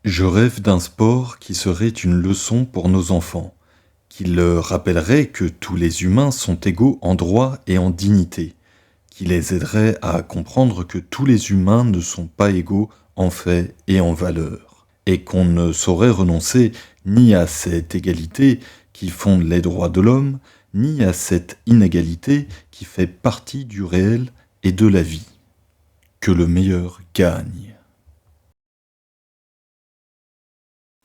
Je rêve d'un sport qui serait une leçon pour nos enfants, qui leur rappellerait que tous les humains sont égaux en droit et en dignité, qui les aiderait à comprendre que tous les humains ne sont pas égaux en fait et en valeur, et qu'on ne saurait renoncer ni à cette égalité qui fonde les droits de l'homme, ni à cette inégalité qui fait partie du réel et de la vie. Que le meilleur gagne.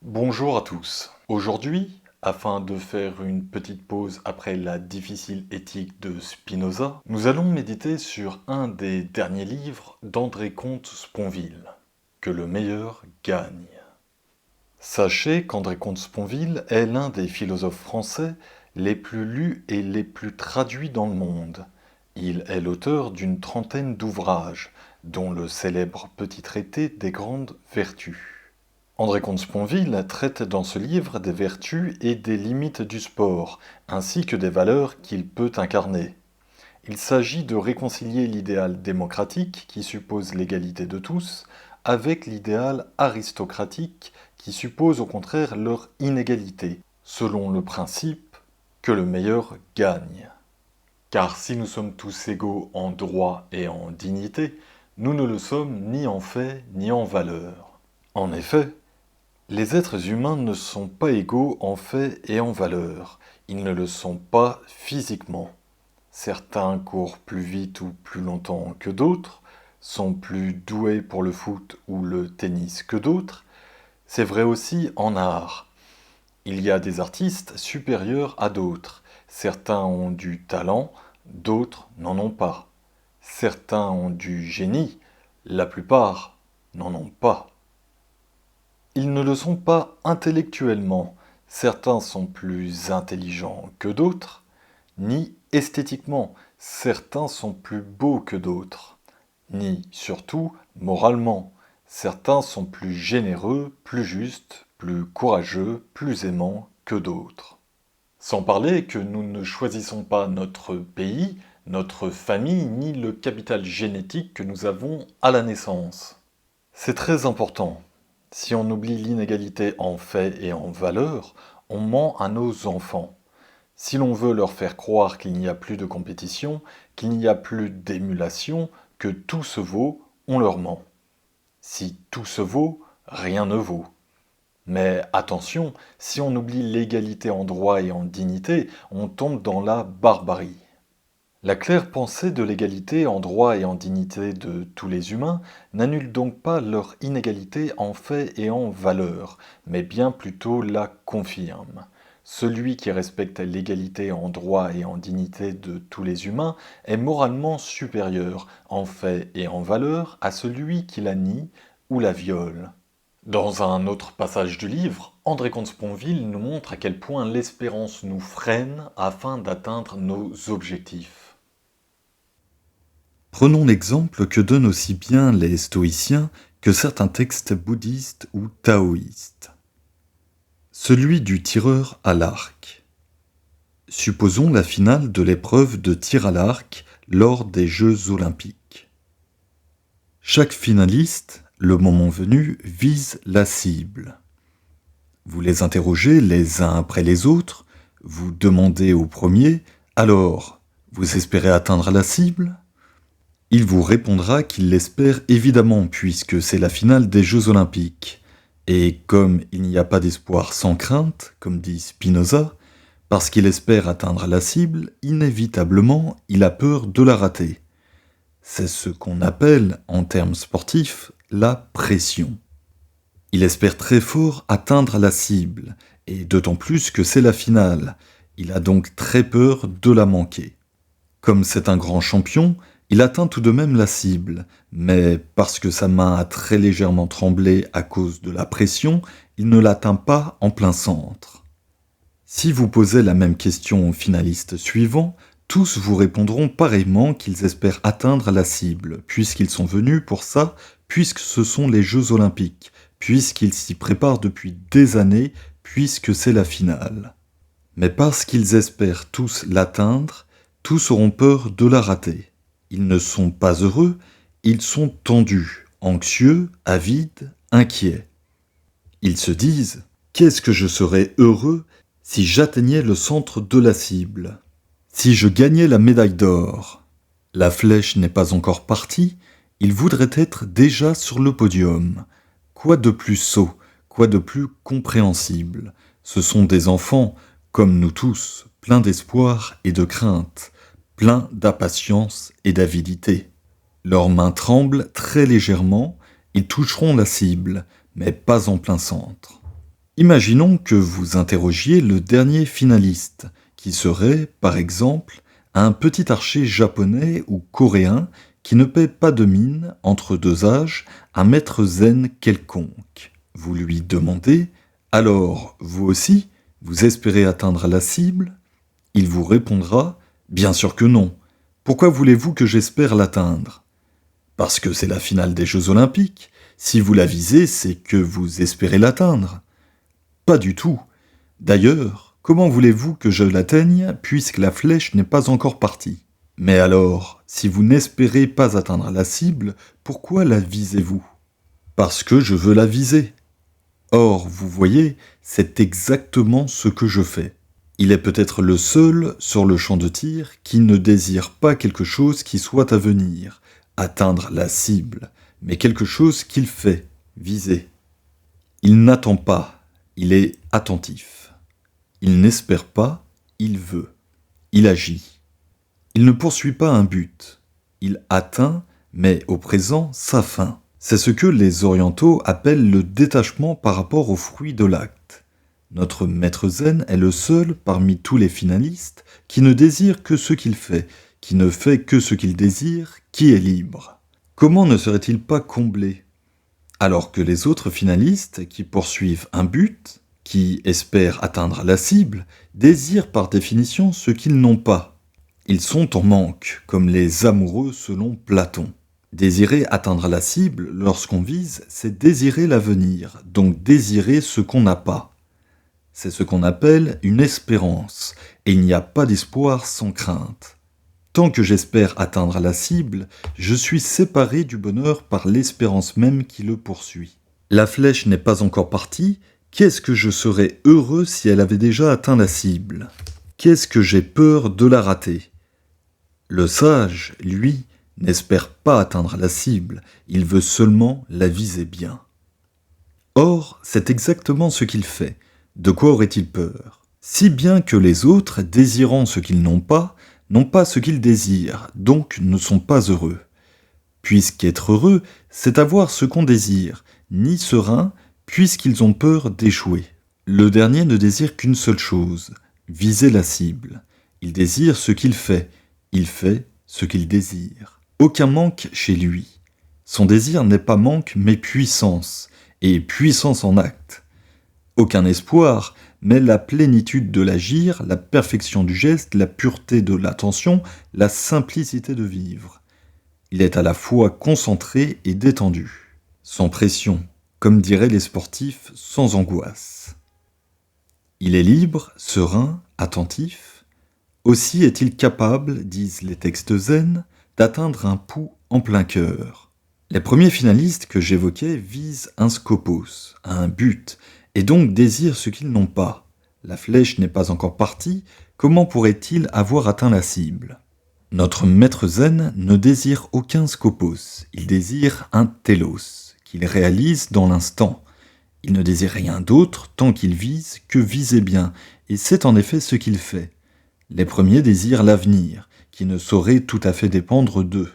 Bonjour à tous. Aujourd'hui, afin de faire une petite pause après la difficile éthique de Spinoza, nous allons méditer sur un des derniers livres d'André Comte-Sponville, Que le meilleur gagne. Sachez qu'André Comte-Sponville est l'un des philosophes français les plus lus et les plus traduits dans le monde. Il est l'auteur d'une trentaine d'ouvrages, dont le célèbre Petit traité des grandes vertus. André Comte-Sponville traite dans ce livre des vertus et des limites du sport, ainsi que des valeurs qu'il peut incarner. Il s'agit de réconcilier l'idéal démocratique, qui suppose l'égalité de tous, avec l'idéal aristocratique, qui suppose au contraire leur inégalité, selon le principe que le meilleur gagne. Car si nous sommes tous égaux en droit et en dignité, nous ne le sommes ni en fait ni en valeur. En effet, les êtres humains ne sont pas égaux en fait et en valeur. Ils ne le sont pas physiquement. Certains courent plus vite ou plus longtemps que d'autres, sont plus doués pour le foot ou le tennis que d'autres. C'est vrai aussi en art. Il y a des artistes supérieurs à d'autres. Certains ont du talent, d'autres n'en ont pas. Certains ont du génie, la plupart n'en ont pas. Ils ne le sont pas intellectuellement, certains sont plus intelligents que d'autres, ni esthétiquement, certains sont plus beaux que d'autres, ni surtout moralement, certains sont plus généreux, plus justes, plus courageux, plus aimants que d'autres. Sans parler que nous ne choisissons pas notre pays, notre famille, ni le capital génétique que nous avons à la naissance. C'est très important. Si on oublie l'inégalité en fait et en valeur, on ment à nos enfants. Si l'on veut leur faire croire qu'il n'y a plus de compétition, qu'il n'y a plus d'émulation, que tout se vaut, on leur ment. Si tout se vaut, rien ne vaut. Mais attention, si on oublie l'égalité en droit et en dignité, on tombe dans la barbarie. La claire pensée de l'égalité en droit et en dignité de tous les humains n'annule donc pas leur inégalité en fait et en valeur, mais bien plutôt la confirme. Celui qui respecte l'égalité en droit et en dignité de tous les humains est moralement supérieur en fait et en valeur à celui qui la nie ou la viole. Dans un autre passage du livre, André Comte-Sponville nous montre à quel point l'espérance nous freine afin d'atteindre nos objectifs. Prenons l'exemple que donnent aussi bien les stoïciens que certains textes bouddhistes ou taoïstes. Celui du tireur à l'arc. Supposons la finale de l'épreuve de tir à l'arc lors des Jeux olympiques. Chaque finaliste, le moment venu, vise la cible. Vous les interrogez les uns après les autres, vous demandez au premier « Alors, vous espérez atteindre la cible ?» Il vous répondra qu'il l'espère évidemment puisque c'est la finale des Jeux olympiques. Et comme il n'y a pas d'espoir sans crainte, comme dit Spinoza, parce qu'il espère atteindre la cible, inévitablement il a peur de la rater. C'est ce qu'on appelle, en termes sportifs, la pression. Il espère très fort atteindre la cible, et d'autant plus que c'est la finale. Il a donc très peur de la manquer. Comme c'est un grand champion, il atteint tout de même la cible, mais parce que sa main a très légèrement tremblé à cause de la pression, il ne l'atteint pas en plein centre. Si vous posez la même question aux finalistes suivants, tous vous répondront pareillement qu'ils espèrent atteindre la cible, puisqu'ils sont venus pour ça, puisque ce sont les Jeux olympiques, puisqu'ils s'y préparent depuis des années, puisque c'est la finale. Mais parce qu'ils espèrent tous l'atteindre, tous auront peur de la rater. Ils ne sont pas heureux, ils sont tendus, anxieux, avides, inquiets. Ils se disent « Qu'est-ce que je serais heureux si j'atteignais le centre de la cible, si je gagnais la médaille d'or ?» La flèche n'est pas encore partie, ils voudraient être déjà sur le podium. Quoi de plus sot, quoi de plus compréhensible? Ce sont des enfants, comme nous tous, pleins d'espoir et de crainte, pleins d'impatience et d'avidité. Leurs mains tremblent très légèrement, ils toucheront la cible, mais pas en plein centre. Imaginons que vous interrogiez le dernier finaliste, qui serait, par exemple, un petit archer japonais ou coréen qui ne paie pas de mine entre deux âges, un maître zen quelconque. Vous lui demandez « Alors, vous aussi, vous espérez atteindre la cible ?» Il vous répondra « Bien sûr que non. Pourquoi voulez-vous que j'espère l'atteindre ?» Parce que c'est la finale des Jeux Olympiques. Si vous la visez, c'est que vous espérez l'atteindre. Pas du tout. D'ailleurs, comment voulez-vous que je l'atteigne puisque la flèche n'est pas encore partie? Mais alors, si vous n'espérez pas atteindre la cible, pourquoi la visez-vous? Parce que je veux la viser. Or, vous voyez, c'est exactement ce que je fais. Il est peut-être le seul sur le champ de tir qui ne désire pas quelque chose qui soit à venir, atteindre la cible, mais quelque chose qu'il fait, viser. Il n'attend pas, il est attentif. Il n'espère pas, il veut. Il agit. Il ne poursuit pas un but. Il atteint, mais au présent, sa fin. C'est ce que les orientaux appellent le détachement par rapport au fruit de l'acte. Notre maître zen est le seul parmi tous les finalistes qui ne désire que ce qu'il fait, qui ne fait que ce qu'il désire, qui est libre. Comment ne serait-il pas comblé? Alors que les autres finalistes qui poursuivent un but, qui espèrent atteindre la cible, désirent par définition ce qu'ils n'ont pas. Ils sont en manque, comme les amoureux selon Platon. Désirer atteindre la cible lorsqu'on vise, c'est désirer l'avenir, donc désirer ce qu'on n'a pas. C'est ce qu'on appelle une espérance, et il n'y a pas d'espoir sans crainte. Tant que j'espère atteindre la cible, je suis séparé du bonheur par l'espérance même qui le poursuit. La flèche n'est pas encore partie, qu'est-ce que je serais heureux si elle avait déjà atteint la cible? Qu'est-ce que j'ai peur de la rater? Le sage, lui, n'espère pas atteindre la cible, il veut seulement la viser bien. Or, c'est exactement ce qu'il fait. De quoi aurait-il peur? Si bien que les autres, désirant ce qu'ils n'ont pas ce qu'ils désirent, donc ne sont pas heureux. Puisqu'être heureux, c'est avoir ce qu'on désire, ni serein, puisqu'ils ont peur d'échouer. Le dernier ne désire qu'une seule chose, viser la cible. Il désire ce qu'il fait ce qu'il désire. Aucun manque chez lui. Son désir n'est pas manque, mais puissance, et puissance en acte. Aucun espoir, mais la plénitude de l'agir, la perfection du geste, la pureté de l'attention, la simplicité de vivre. Il est à la fois concentré et détendu, sans pression, comme diraient les sportifs, sans angoisse. Il est libre, serein, attentif. Aussi est-il capable, disent les textes zen, d'atteindre un pouls en plein cœur. Les premiers finalistes que j'évoquais visent un scopos, un but, et donc désirent ce qu'ils n'ont pas. La flèche n'est pas encore partie, comment pourrait-il avoir atteint la cible? Notre maître zen ne désire aucun scopos, il désire un télos, qu'il réalise dans l'instant. Il ne désire rien d'autre tant qu'il vise que viser bien, et c'est en effet ce qu'il fait. Les premiers désirent l'avenir, qui ne saurait tout à fait dépendre d'eux.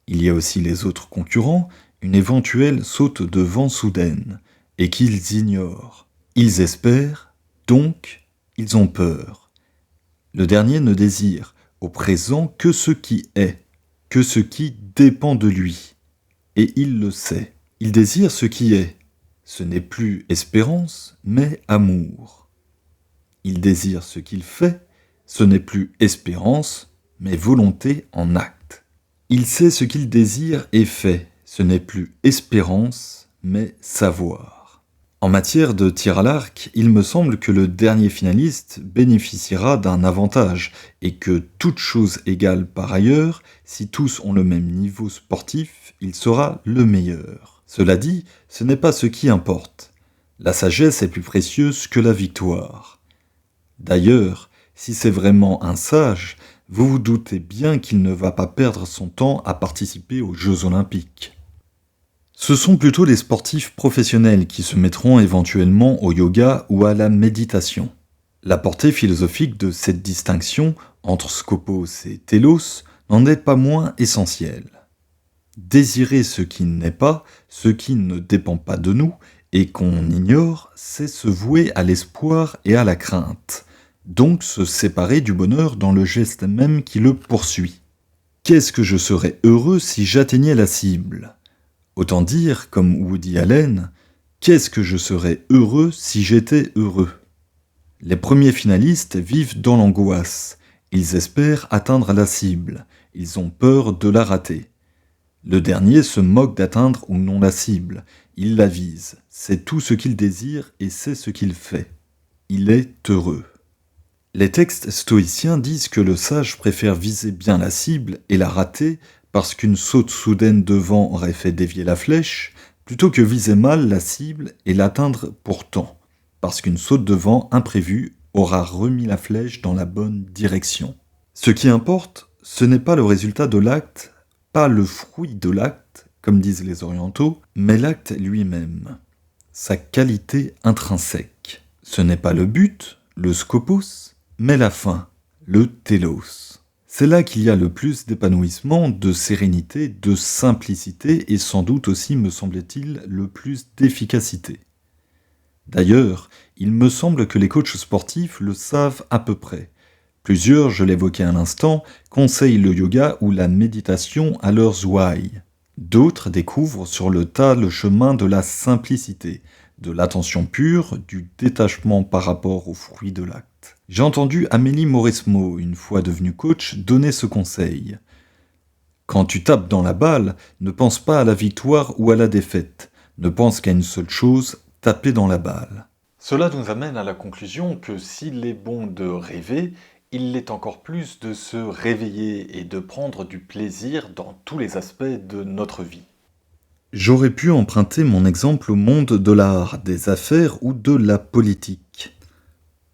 Il y a aussi les autres concurrents, une éventuelle saute de vent soudaine, et qu'ils ignorent. Ils espèrent, donc ils ont peur. Le dernier ne désire, au présent, que ce qui est, que ce qui dépend de lui. Et il le sait. Il désire ce qui est. Ce n'est plus espérance, mais amour. Il désire ce qu'il fait. Ce n'est plus espérance, mais volonté en acte. Il sait ce qu'il désire et fait. Ce n'est plus espérance, mais savoir. En matière de tir à l'arc, il me semble que le dernier finaliste bénéficiera d'un avantage et que, toute chose égale par ailleurs, si tous ont le même niveau sportif, il sera le meilleur. Cela dit, ce n'est pas ce qui importe. La sagesse est plus précieuse que la victoire. D'ailleurs, si c'est vraiment un sage, vous vous doutez bien qu'il ne va pas perdre son temps à participer aux Jeux Olympiques. Ce sont plutôt les sportifs professionnels qui se mettront éventuellement au yoga ou à la méditation. La portée philosophique de cette distinction entre skopos et télos n'en est pas moins essentielle. Désirer ce qui n'est pas, ce qui ne dépend pas de nous et qu'on ignore, c'est se vouer à l'espoir et à la crainte, donc se séparer du bonheur dans le geste même qui le poursuit. Qu'est-ce que je serais heureux si j'atteignais la cible ? Autant dire, comme Woody Allen, qu'est-ce que je serais heureux si j'étais heureux ? Les premiers finalistes vivent dans l'angoisse. Ils espèrent atteindre la cible. Ils ont peur de la rater. Le dernier se moque d'atteindre ou non la cible. Il la vise. C'est tout ce qu'il désire et c'est ce qu'il fait. Il est heureux. Les textes stoïciens disent que le sage préfère viser bien la cible et la rater parce qu'une saute soudaine devant aurait fait dévier la flèche, plutôt que viser mal la cible et l'atteindre pourtant, parce qu'une saute devant imprévue aura remis la flèche dans la bonne direction. Ce qui importe, ce n'est pas le résultat de l'acte, pas le fruit de l'acte, comme disent les orientaux, mais l'acte lui-même, sa qualité intrinsèque. Ce n'est pas le but, le skopos, mais la fin, le télos. C'est là qu'il y a le plus d'épanouissement, de sérénité, de simplicité et sans doute aussi, me semble-t-il, le plus d'efficacité. D'ailleurs, il me semble que les coachs sportifs le savent à peu près. Plusieurs, je l'évoquais à l'instant, conseillent le yoga ou la méditation à leurs ouailles. D'autres découvrent sur le tas le chemin de la simplicité, de l'attention pure, du détachement par rapport aux fruits de l'acte. J'ai entendu Amélie Mauresmo, une fois devenue coach, donner ce conseil. Quand tu tapes dans la balle, ne pense pas à la victoire ou à la défaite. Ne pense qu'à une seule chose, taper dans la balle. Cela nous amène à la conclusion que s'il est bon de rêver, il l'est encore plus de se réveiller et de prendre du plaisir dans tous les aspects de notre vie. J'aurais pu emprunter mon exemple au monde de l'art, des affaires ou de la politique.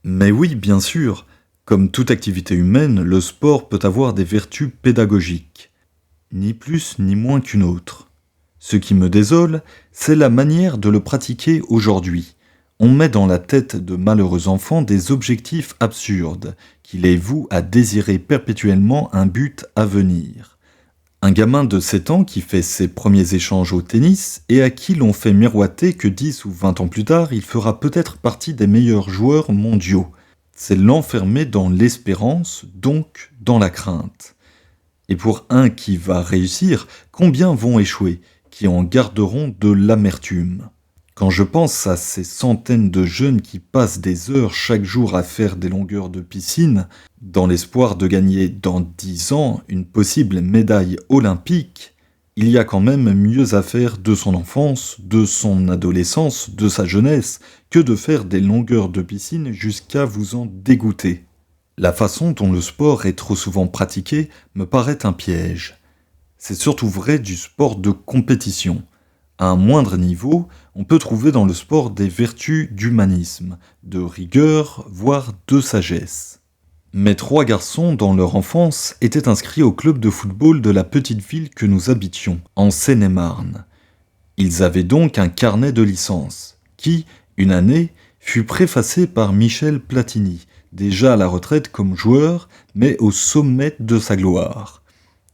Mais oui, bien sûr, comme toute activité humaine, le sport peut avoir des vertus pédagogiques. Ni plus ni moins qu'une autre. Ce qui me désole, c'est la manière de le pratiquer aujourd'hui. On met dans la tête de malheureux enfants des objectifs absurdes, qui les vouent à désirer perpétuellement un but à venir. Un gamin de 7 ans qui fait ses premiers échanges au tennis et à qui l'on fait miroiter que 10 ou 20 ans plus tard, il fera peut-être partie des meilleurs joueurs mondiaux. C'est l'enfermer dans l'espérance, donc dans la crainte. Et pour un qui va réussir, combien vont échouer, qui en garderont de l'amertume ? Quand je pense à ces centaines de jeunes qui passent des heures chaque jour à faire des longueurs de piscine, dans l'espoir de gagner dans 10 ans une possible médaille olympique, il y a quand même mieux à faire de son enfance, de son adolescence, de sa jeunesse, que de faire des longueurs de piscine jusqu'à vous en dégoûter. La façon dont le sport est trop souvent pratiqué me paraît un piège. C'est surtout vrai du sport de compétition. À un moindre niveau, on peut trouver dans le sport des vertus d'humanisme, de rigueur, voire de sagesse. Mes 3 garçons, dans leur enfance, étaient inscrits au club de football de la petite ville que nous habitions, en Seine-et-Marne. Ils avaient donc un carnet de licence, qui, une année, fut préfacé par Michel Platini, déjà à la retraite comme joueur, mais au sommet de sa gloire.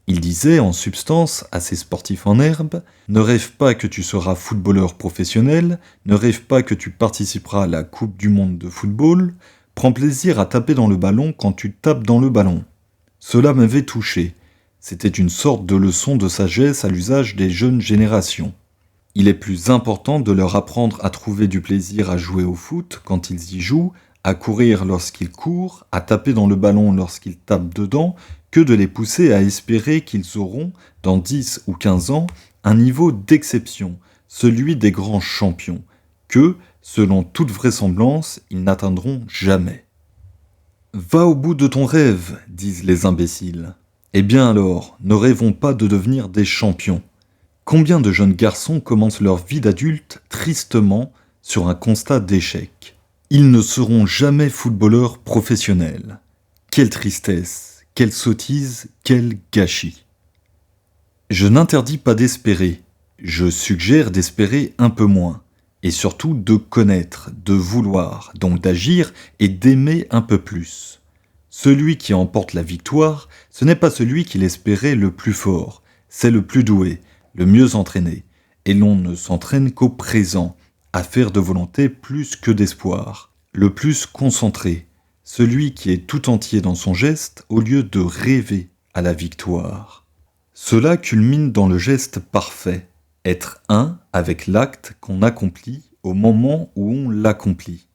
Il disait en substance à ces sportifs en herbe « Ne rêve pas que tu seras footballeur professionnel, ne rêve pas que tu participeras à la Coupe du monde de football, prends plaisir à taper dans le ballon quand tu tapes dans le ballon. » Cela m'avait touché. C'était une sorte de leçon de sagesse à l'usage des jeunes générations. Il est plus important de leur apprendre à trouver du plaisir à jouer au foot quand ils y jouent, à courir lorsqu'ils courent, à taper dans le ballon lorsqu'ils tapent dedans, que de les pousser à espérer qu'ils auront, dans 10 ou 15 ans, un niveau d'exception, celui des grands champions, que, selon toute vraisemblance, ils n'atteindront jamais. « Va au bout de ton rêve, disent les imbéciles. Eh bien alors, ne rêvons pas de devenir des champions. Combien de jeunes garçons commencent leur vie d'adulte tristement, sur un constat d'échec. Ils ne seront jamais footballeurs professionnels. Quelle tristesse, quelle sottise, quel gâchis. Je n'interdis pas d'espérer, je suggère d'espérer un peu moins, et surtout de connaître, de vouloir, donc d'agir et d'aimer un peu plus. Celui qui emporte la victoire, ce n'est pas celui qui l'espérait le plus fort, c'est le plus doué, le mieux entraîné, et l'on ne s'entraîne qu'au présent, à faire de volonté plus que d'espoir, le plus concentré, celui qui est tout entier dans son geste au lieu de rêver à la victoire. Cela culmine dans le geste parfait, être un avec l'acte qu'on accomplit au moment où on l'accomplit.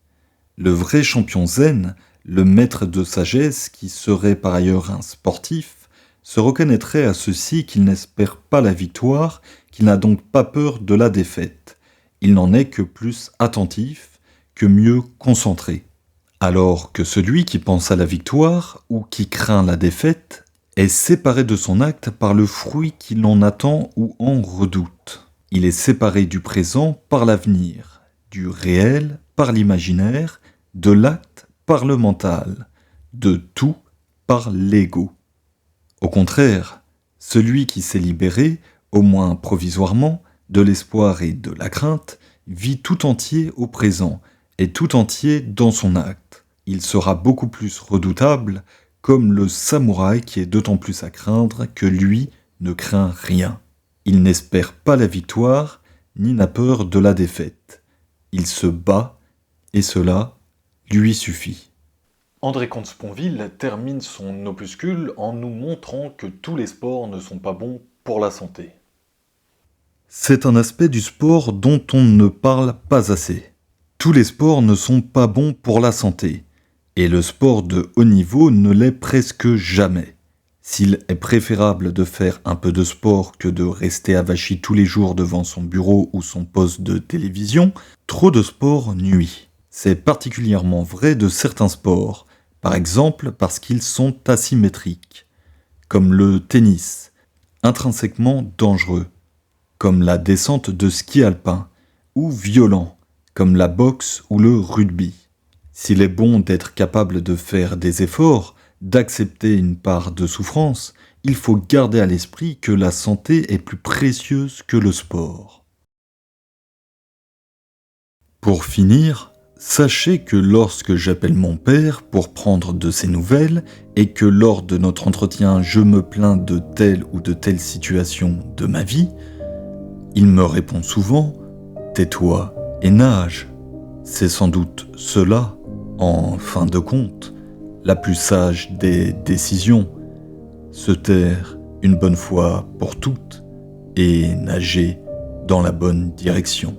Le vrai champion zen, le maître de sagesse qui serait par ailleurs un sportif, se reconnaîtrait à ceci qu'il n'espère pas la victoire, qu'il n'a donc pas peur de la défaite. Il n'en est que plus attentif, que mieux concentré. Alors que celui qui pense à la victoire ou qui craint la défaite est séparé de son acte par le fruit qu'il en attend ou en redoute. Il est séparé du présent par l'avenir, du réel par l'imaginaire, de l'acte par le mental, de tout par l'ego. Au contraire, celui qui s'est libéré, au moins provisoirement, de l'espoir et de la crainte, vit tout entier au présent et tout entier dans son acte. Il sera beaucoup plus redoutable, comme le samouraï qui est d'autant plus à craindre que lui ne craint rien. Il n'espère pas la victoire, ni n'a peur de la défaite. Il se bat, et cela lui suffit. André Comte-Sponville termine son opuscule en nous montrant que tous les sports ne sont pas bons pour la santé. C'est un aspect du sport dont on ne parle pas assez. Tous les sports ne sont pas bons pour la santé, et le sport de haut niveau ne l'est presque jamais. S'il est préférable de faire un peu de sport que de rester avachi tous les jours devant son bureau ou son poste de télévision, trop de sport nuit. C'est particulièrement vrai de certains sports, par exemple parce qu'ils sont asymétriques, comme le tennis, intrinsèquement dangereux, comme la descente de ski alpin, ou violents, comme la boxe ou le rugby. S'il est bon d'être capable de faire des efforts, d'accepter une part de souffrance, il faut garder à l'esprit que la santé est plus précieuse que le sport. Pour finir, sachez que lorsque j'appelle mon père pour prendre de ses nouvelles et que lors de notre entretien je me plains de telle ou de telle situation de ma vie, il me répond souvent « tais-toi et nage ». C'est sans doute cela, en fin de compte, la plus sage des décisions, se taire une bonne fois pour toutes et nager dans la bonne direction.